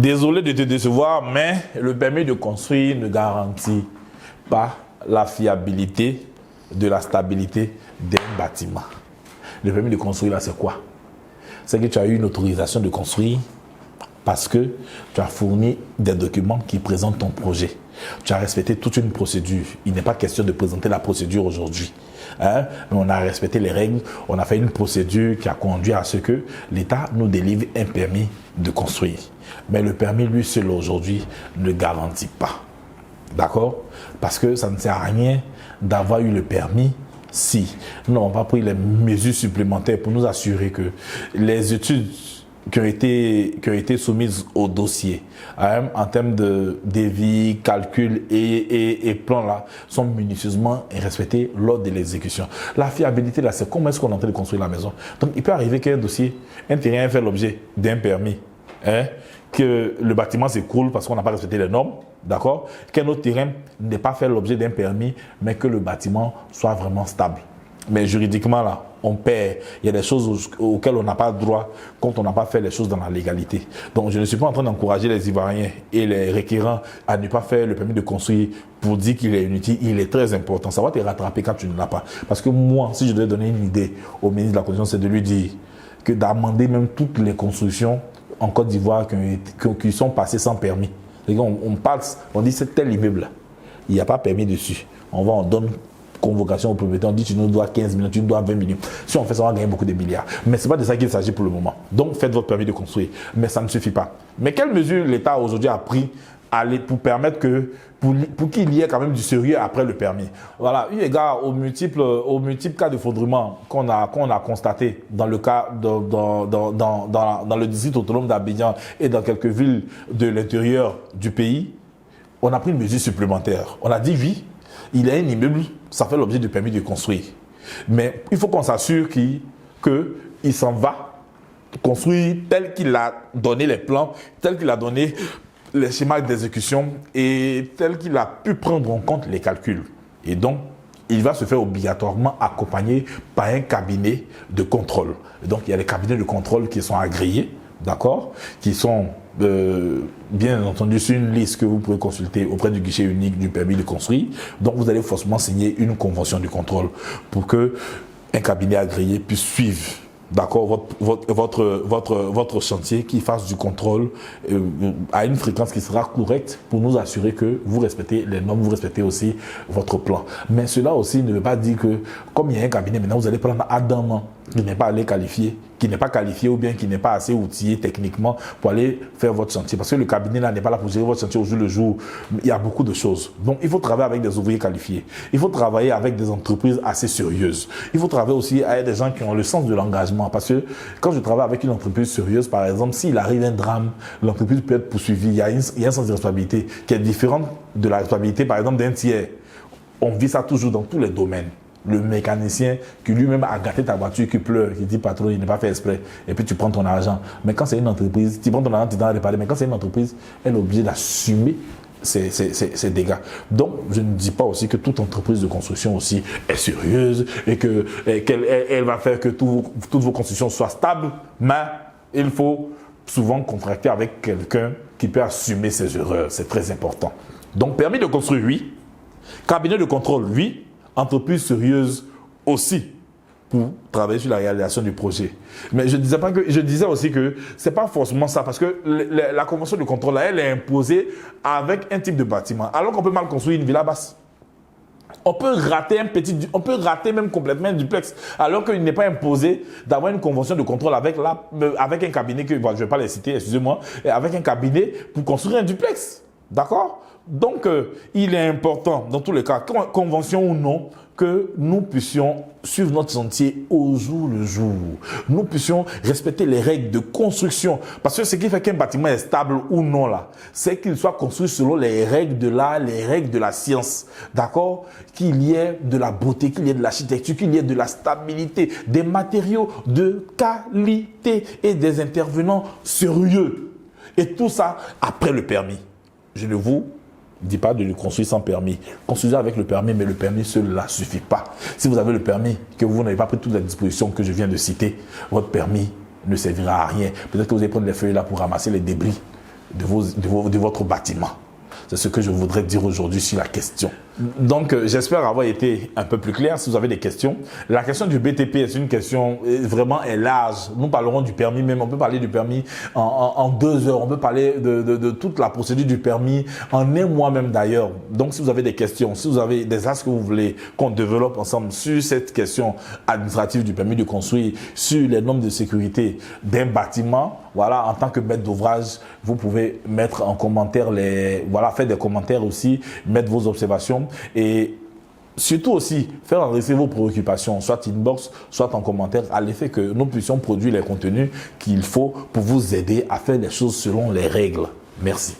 Désolé de te décevoir, mais le permis de construire ne garantit pas la fiabilité de la stabilité d'un bâtiment. Le permis de construire, là, c'est quoi? C'est que tu as eu une autorisation de construire parce que tu as fourni des documents qui présentent ton projet. Tu as respecté toute une procédure. Il n'est pas question de présenter la procédure aujourd'hui. Mais on a respecté les règles, on a fait une procédure qui a conduit à ce que l'État nous délivre un permis de construire. Mais le permis, lui seul aujourd'hui, ne garantit pas. D'accord? Parce que ça ne sert à rien d'avoir eu le permis si nous n'avons pas pris les mesures supplémentaires pour nous assurer que les études qui ont été soumises au dossier en termes de devis, calcul et plans là sont minutieusement respectés lors de l'exécution. La fiabilité là, c'est comment est-ce qu'on est en train de construire la maison. Donc il peut arriver qu'un dossier, un terrain fait l'objet d'un permis, que le bâtiment s'écroule parce qu'on n'a pas respecté les normes, d'accord, qu'un autre terrain n'ait pas fait l'objet d'un permis, mais que le bâtiment soit vraiment stable. Mais juridiquement, là, on perd. Il y a des choses auxquelles on n'a pas droit quand on n'a pas fait les choses dans la légalité. Donc, je ne suis pas en train d'encourager les Ivoiriens et les requérants à ne pas faire le permis de construire pour dire qu'il est inutile. Il est très important. Ça va te rattraper quand tu ne l'as pas. Parce que moi, si je devais donner une idée au ministre de la Construction, c'est de lui dire que d'amender même toutes les constructions en Côte d'Ivoire qui sont passées sans permis. On dit c'est tel immeuble, il n'y a pas permis dessus. On donne convocation au propriétaire, on dit tu nous dois 15 millions, tu nous dois 20 millions. Si on fait ça, on va gagner beaucoup de milliards. Mais ce n'est pas de ça qu'il s'agit pour le moment. Donc faites votre permis de construire. Mais ça ne suffit pas. Mais quelles mesures l'État aujourd'hui a pris pour permettre que, pour qu'il y ait quand même du sérieux après le permis? Voilà, eu égard aux multiples cas d'effondrement qu'on a constaté dans le cas dans le district autonome d'Abidjan et dans quelques villes de l'intérieur du pays, on a pris une mesure supplémentaire. On a dit oui, il y a un immeuble, ça fait l'objet du permis de construire. Mais il faut qu'on s'assure qu'il s'en va construire tel qu'il a donné les plans, tel qu'il a donné les schémas d'exécution et tel qu'il a pu prendre en compte les calculs. Et donc, il va se faire obligatoirement accompagner par un cabinet de contrôle. Et donc, il y a des cabinets de contrôle qui sont agréés, d'accord, qui sont bien entendu sur une liste que vous pouvez consulter auprès du guichet unique du permis de construire. Donc, vous allez forcément signer une convention de contrôle pour que un cabinet agréé puisse suivre, d'accord, votre chantier, qui fasse du contrôle à une fréquence qui sera correcte pour nous assurer que vous respectez les normes, vous respectez aussi votre plan. Mais cela aussi ne veut pas dire que, comme il y a un cabinet, maintenant vous allez prendre Adam qui n'est pas allé qualifier, qui n'est pas qualifié ou bien qui n'est pas assez outillé techniquement pour aller faire votre chantier. Parce que le cabinet là n'est pas là pour gérer votre chantier au jour le jour. Il y a beaucoup de choses. Donc il faut travailler avec des ouvriers qualifiés. Il faut travailler avec des entreprises assez sérieuses. Il faut travailler aussi avec des gens qui ont le sens de l'engagement. Parce que quand je travaille avec une entreprise sérieuse, par exemple, s'il arrive un drame, l'entreprise peut être poursuivie. Il y a un sens de responsabilité qui est différent de la responsabilité, par exemple, d'un tiers. On vit ça toujours dans tous les domaines. Le mécanicien qui lui-même a gâté ta voiture, qui pleure, qui dit patron, il n'est pas fait exprès, et puis tu prends ton argent. Mais quand c'est une entreprise, tu prends ton argent, tu t'en réparer, mais quand c'est une entreprise, elle est obligée d'assumer ces dégâts. Donc, je ne dis pas aussi que toute entreprise de construction aussi est sérieuse et qu'elle va faire que toutes vos constructions soient stables, mais il faut souvent contracter avec quelqu'un qui peut assumer ses erreurs. C'est très important. Donc, permis de construire, oui. Cabinet de contrôle, oui. Entreprise sérieuse aussi pour travailler sur la réalisation du projet. Mais je disais aussi que c'est pas forcément ça, parce que la convention de contrôle, là, elle est imposée avec un type de bâtiment, alors qu'on peut mal construire une villa basse. On peut rater même complètement un duplex, alors qu'il n'est pas imposé d'avoir une convention de contrôle avec un cabinet, je ne vais pas les citer, excusez-moi, avec un cabinet pour construire un duplex. D'accord? Donc, il est important, dans tous les cas, convention ou non, que nous puissions suivre notre chantier au jour le jour. Nous puissions respecter les règles de construction. Parce que ce qui fait qu'un bâtiment est stable ou non, là, c'est qu'il soit construit selon les règles de l'art, les règles de la science. D'accord? Qu'il y ait de la beauté, qu'il y ait de l'architecture, qu'il y ait de la stabilité, des matériaux de qualité et des intervenants sérieux. Et tout ça après le permis. Je ne vous dis pas de le construire sans permis. Construisez avec le permis, mais le permis seul ne suffit pas. Si vous avez le permis, que vous n'avez pas pris toutes les dispositions que je viens de citer, votre permis ne servira à rien. Peut-être que vous allez prendre les feuilles là pour ramasser les débris de votre bâtiment. C'est ce que je voudrais dire aujourd'hui sur la question. Donc, j'espère avoir été un peu plus clair. Si vous avez des questions, la question du BTP est une question vraiment large. Nous parlerons du permis même. On peut parler du permis en 2 heures. On peut parler de toute la procédure du permis en un mois même d'ailleurs. Donc, si vous avez des questions, si vous avez des axes que vous voulez qu'on développe ensemble sur cette question administrative du permis de construire, sur les normes de sécurité d'un bâtiment, voilà, en tant que maître d'ouvrage, vous pouvez mettre en commentaire faire des commentaires aussi, mettre vos observations et surtout aussi faire adresser vos préoccupations, soit inbox, soit en commentaire, à l'effet que nous puissions produire les contenus qu'il faut pour vous aider à faire les choses selon les règles. Merci.